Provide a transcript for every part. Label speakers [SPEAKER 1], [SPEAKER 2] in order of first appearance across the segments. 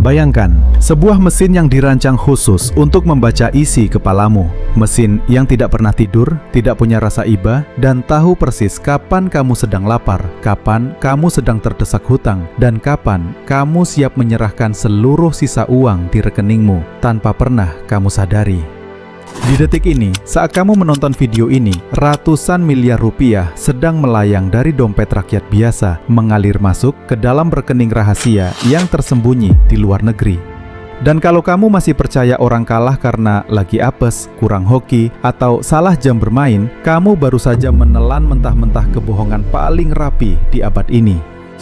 [SPEAKER 1] Bayangkan, sebuah mesin yang dirancang khusus untuk membaca isi kepalamu. Mesin yang tidak pernah tidur, tidak punya rasa iba, dan tahu persis kapan kamu sedang lapar, kapan kamu sedang terdesak hutang, dan kapan kamu siap menyerahkan seluruh sisa uang di rekeningmu tanpa pernah kamu sadari. Di detik ini, saat kamu menonton video ini, ratusan miliar rupiah sedang melayang dari dompet rakyat biasa, mengalir masuk ke dalam rekening rahasia yang tersembunyi di luar negeri. Dan kalau kamu masih percaya orang kalah karena lagi apes, kurang hoki, atau salah jam bermain, kamu baru saja menelan mentah-mentah kebohongan paling rapi di abad ini.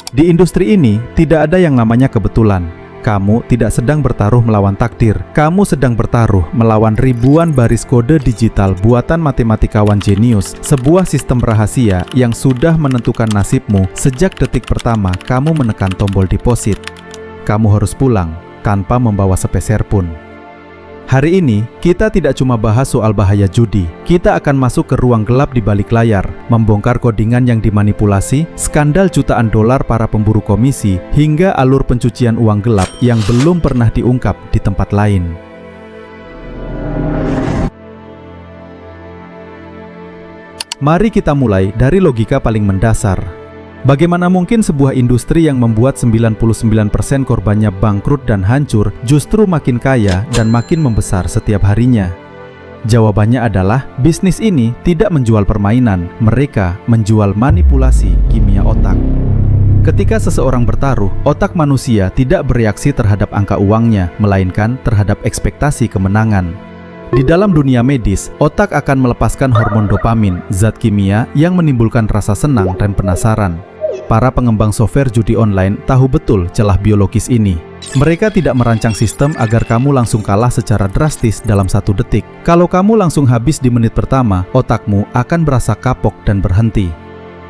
[SPEAKER 1] Di industri ini, tidak ada yang namanya kebetulan. Kamu tidak sedang bertaruh melawan takdir. Kamu sedang bertaruh melawan ribuan baris kode digital buatan matematikawan jenius, sebuah sistem rahasia yang sudah menentukan nasibmu sejak detik pertama kamu menekan tombol deposit. Kamu harus pulang tanpa membawa sepeser pun. Hari ini, kita tidak cuma bahas soal bahaya judi. Kita akan masuk ke ruang gelap di balik layar, membongkar kodingan yang dimanipulasi, skandal jutaan dolar para pemburu komisi, hingga alur pencucian uang gelap yang belum pernah diungkap di tempat lain. Mari kita mulai dari logika paling mendasar. Bagaimana mungkin sebuah industri yang membuat 99% korbannya bangkrut dan hancur justru makin kaya dan makin membesar setiap harinya? Jawabannya adalah bisnis ini tidak menjual permainan, mereka menjual manipulasi kimia otak. Ketika seseorang bertaruh, otak manusia tidak bereaksi terhadap angka uangnya, melainkan terhadap ekspektasi kemenangan. Di dalam dunia medis, otak akan melepaskan hormon dopamin, zat kimia yang menimbulkan rasa senang dan penasaran. Para pengembang software judi online tahu betul celah biologis ini. Mereka tidak merancang sistem agar kamu langsung kalah secara drastis dalam 1 detik. Kalau kamu langsung habis di menit pertama, otakmu akan berasa kapok dan berhenti.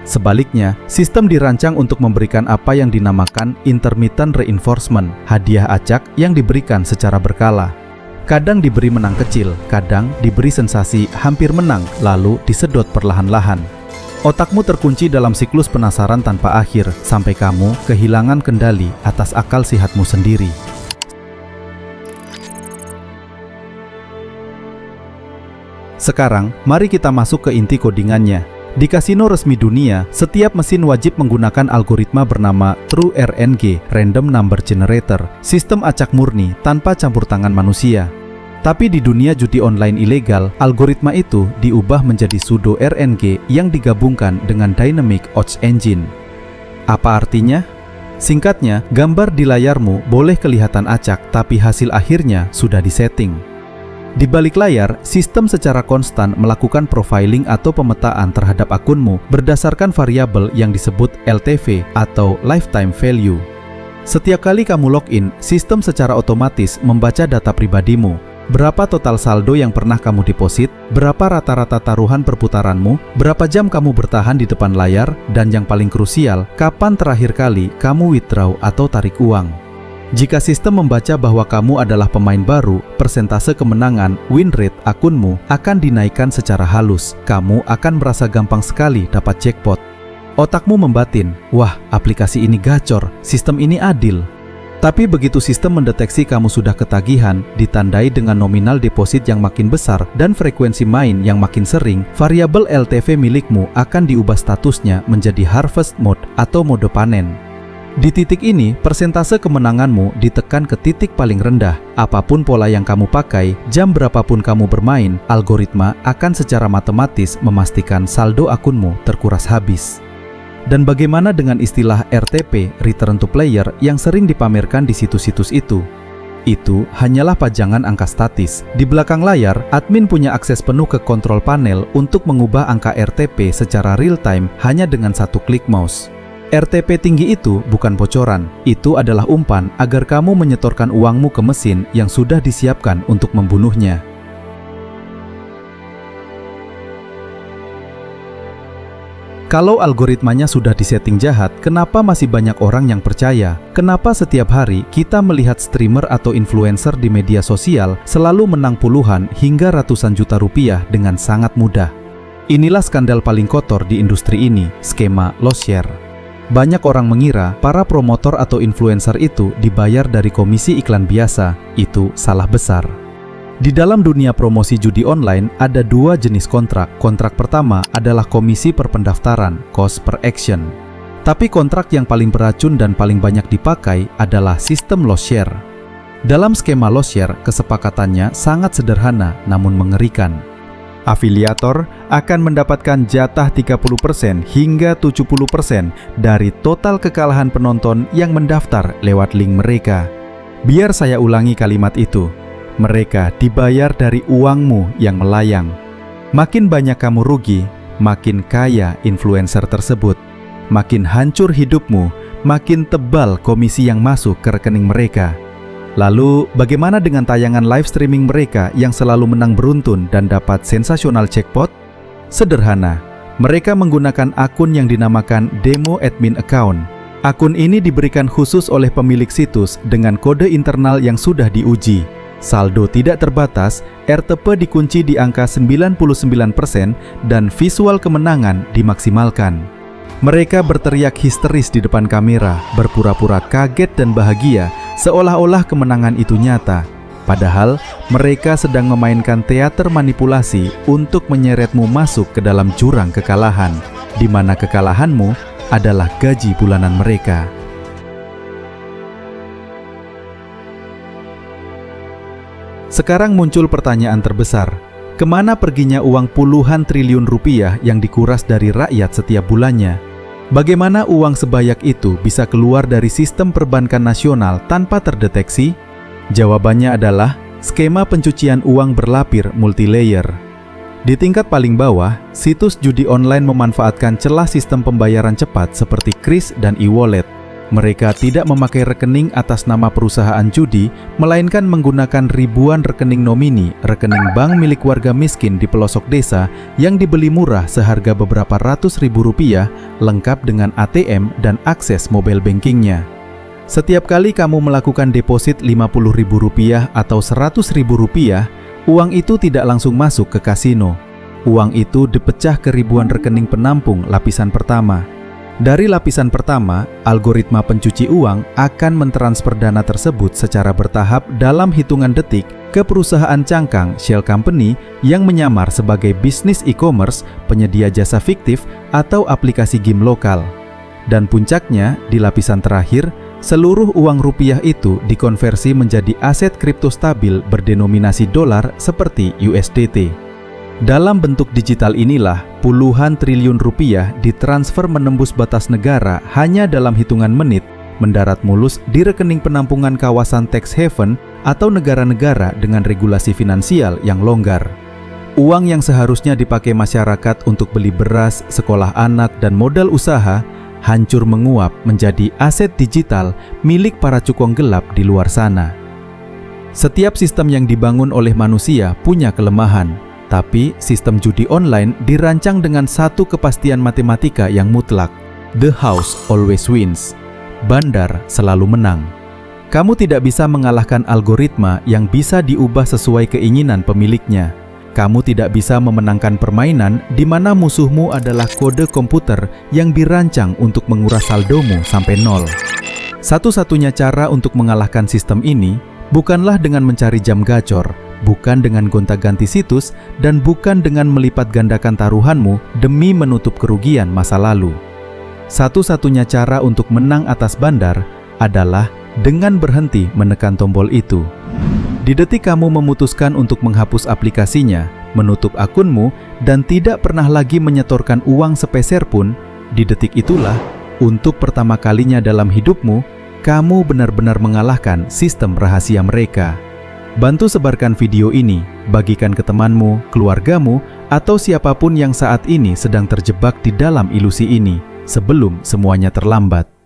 [SPEAKER 1] Sebaliknya, sistem dirancang untuk memberikan apa yang dinamakan intermittent reinforcement, hadiah acak yang diberikan secara berkala. Kadang diberi menang kecil, kadang diberi sensasi hampir menang, lalu disedot perlahan-lahan. Otakmu terkunci dalam siklus penasaran tanpa akhir, sampai kamu kehilangan kendali atas akal sehatmu sendiri. Sekarang, mari kita masuk ke inti kodingannya. Di kasino resmi dunia, setiap mesin wajib menggunakan algoritma bernama True RNG, Random Number Generator, sistem acak murni tanpa campur tangan manusia. Tapi di dunia judi online ilegal, algoritma itu diubah menjadi pseudo RNG yang digabungkan dengan Dynamic Odds Engine. Apa artinya? Singkatnya, gambar di layarmu boleh kelihatan acak, tapi hasil akhirnya sudah disetting. Di balik layar, sistem secara konstan melakukan profiling atau pemetaan terhadap akunmu berdasarkan variabel yang disebut LTV atau Lifetime Value. Setiap kali kamu login, sistem secara otomatis membaca data pribadimu. Berapa total saldo yang pernah kamu deposit, berapa rata-rata taruhan perputaranmu, berapa jam kamu bertahan di depan layar, dan yang paling krusial, kapan terakhir kali kamu withdraw atau tarik uang. Jika sistem membaca bahwa kamu adalah pemain baru, persentase kemenangan win rate akunmu akan dinaikkan secara halus. Kamu akan merasa gampang sekali dapat jackpot. Otakmu membatin, wah, aplikasi ini gacor, sistem ini adil. Tapi begitu sistem mendeteksi kamu sudah ketagihan, ditandai dengan nominal deposit yang makin besar dan frekuensi main yang makin sering, variabel LTV milikmu akan diubah statusnya menjadi harvest mode atau mode panen. Di titik ini, persentase kemenanganmu ditekan ke titik paling rendah. Apapun pola yang kamu pakai, jam berapapun kamu bermain, algoritma akan secara matematis memastikan saldo akunmu terkuras habis. Dan bagaimana dengan istilah RTP, Return to Player, yang sering dipamerkan di situs-situs itu? Itu hanyalah pajangan angka statis. Di belakang layar, admin punya akses penuh ke kontrol panel untuk mengubah angka RTP secara real-time hanya dengan 1 klik mouse. RTP tinggi itu bukan bocoran, itu adalah umpan agar kamu menyetorkan uangmu ke mesin yang sudah disiapkan untuk membunuhnya. Kalau algoritmanya sudah disetting jahat, kenapa masih banyak orang yang percaya? Kenapa setiap hari kita melihat streamer atau influencer di media sosial selalu menang puluhan hingga ratusan juta rupiah dengan sangat mudah? Inilah skandal paling kotor di industri ini, skema loss share. Banyak orang mengira para promotor atau influencer itu dibayar dari komisi iklan biasa. Itu salah besar. Di dalam dunia promosi judi online ada dua jenis kontrak. Kontrak pertama adalah komisi per pendaftaran, cost per action. Tapi kontrak yang paling beracun dan paling banyak dipakai adalah sistem loss share. Dalam skema loss share, kesepakatannya sangat sederhana namun mengerikan. Afiliator akan mendapatkan jatah 30% hingga 70% dari total kekalahan penonton yang mendaftar lewat link mereka. Biar saya ulangi kalimat itu. Mereka dibayar dari uangmu yang melayang. Makin banyak kamu rugi, makin kaya influencer tersebut. Makin hancur hidupmu, makin tebal komisi yang masuk ke rekening mereka. Lalu, bagaimana dengan tayangan live streaming mereka yang selalu menang beruntun dan dapat sensasional jackpot? Sederhana, mereka menggunakan akun yang dinamakan Demo Admin Account. Akun ini diberikan khusus oleh pemilik situs dengan kode internal yang sudah diuji. Saldo tidak terbatas, RTP dikunci di angka 99% dan visual kemenangan dimaksimalkan. Mereka berteriak histeris di depan kamera, berpura-pura kaget dan bahagia, seolah-olah kemenangan itu nyata. Padahal, mereka sedang memainkan teater manipulasi untuk menyeretmu masuk ke dalam jurang kekalahan, di mana kekalahanmu adalah gaji bulanan mereka. Sekarang muncul pertanyaan terbesar. Kemana perginya uang puluhan triliun rupiah yang dikuras dari rakyat setiap bulannya? Bagaimana uang sebanyak itu bisa keluar dari sistem perbankan nasional tanpa terdeteksi? Jawabannya adalah skema pencucian uang berlapis multilayer. Di tingkat paling bawah, situs judi online memanfaatkan celah sistem pembayaran cepat seperti kris dan e-wallet. Mereka tidak memakai rekening atas nama perusahaan judi, melainkan menggunakan ribuan rekening nomini, rekening bank milik warga miskin di pelosok desa yang dibeli murah seharga beberapa ratus ribu rupiah, lengkap dengan ATM dan akses mobile bankingnya. Setiap kali kamu melakukan deposit Rp50.000 atau Rp100.000, uang itu tidak langsung masuk ke kasino. Uang itu dipecah ke ribuan rekening penampung lapisan pertama. Dari lapisan pertama, algoritma pencuci uang akan mentransfer dana tersebut secara bertahap dalam hitungan detik ke perusahaan cangkang shell company yang menyamar sebagai bisnis e-commerce, penyedia jasa fiktif, atau aplikasi game lokal. Dan puncaknya, di lapisan terakhir, seluruh uang rupiah itu dikonversi menjadi aset kripto stabil berdenominasi dolar seperti USDT. Dalam bentuk digital inilah, puluhan triliun rupiah ditransfer menembus batas negara hanya dalam hitungan menit, mendarat mulus di rekening penampungan kawasan tax haven atau negara-negara dengan regulasi finansial yang longgar. Uang yang seharusnya dipakai masyarakat untuk beli beras, sekolah anak, dan modal usaha, hancur menguap menjadi aset digital milik para cukong gelap di luar sana. Setiap sistem yang dibangun oleh manusia punya kelemahan. Tapi sistem judi online dirancang dengan satu kepastian matematika yang mutlak. The house always wins. Bandar selalu menang. Kamu tidak bisa mengalahkan algoritma yang bisa diubah sesuai keinginan pemiliknya. Kamu tidak bisa memenangkan permainan di mana musuhmu adalah kode komputer yang dirancang untuk menguras saldomu sampai nol. Satu-satunya cara untuk mengalahkan sistem ini bukanlah dengan mencari jam gacor, bukan dengan gonta-ganti situs, dan bukan dengan melipat gandakan taruhanmu demi menutup kerugian masa lalu. Satu-satunya cara untuk menang atas bandar adalah dengan berhenti menekan tombol itu. Di detik kamu memutuskan untuk menghapus aplikasinya, menutup akunmu, dan tidak pernah lagi menyetorkan uang sepeser pun, di detik itulah, untuk pertama kalinya dalam hidupmu, kamu benar-benar mengalahkan sistem rahasia mereka. Bantu sebarkan video ini, bagikan ke temanmu, keluargamu, atau siapapun yang saat ini sedang terjebak di dalam ilusi ini, sebelum semuanya terlambat.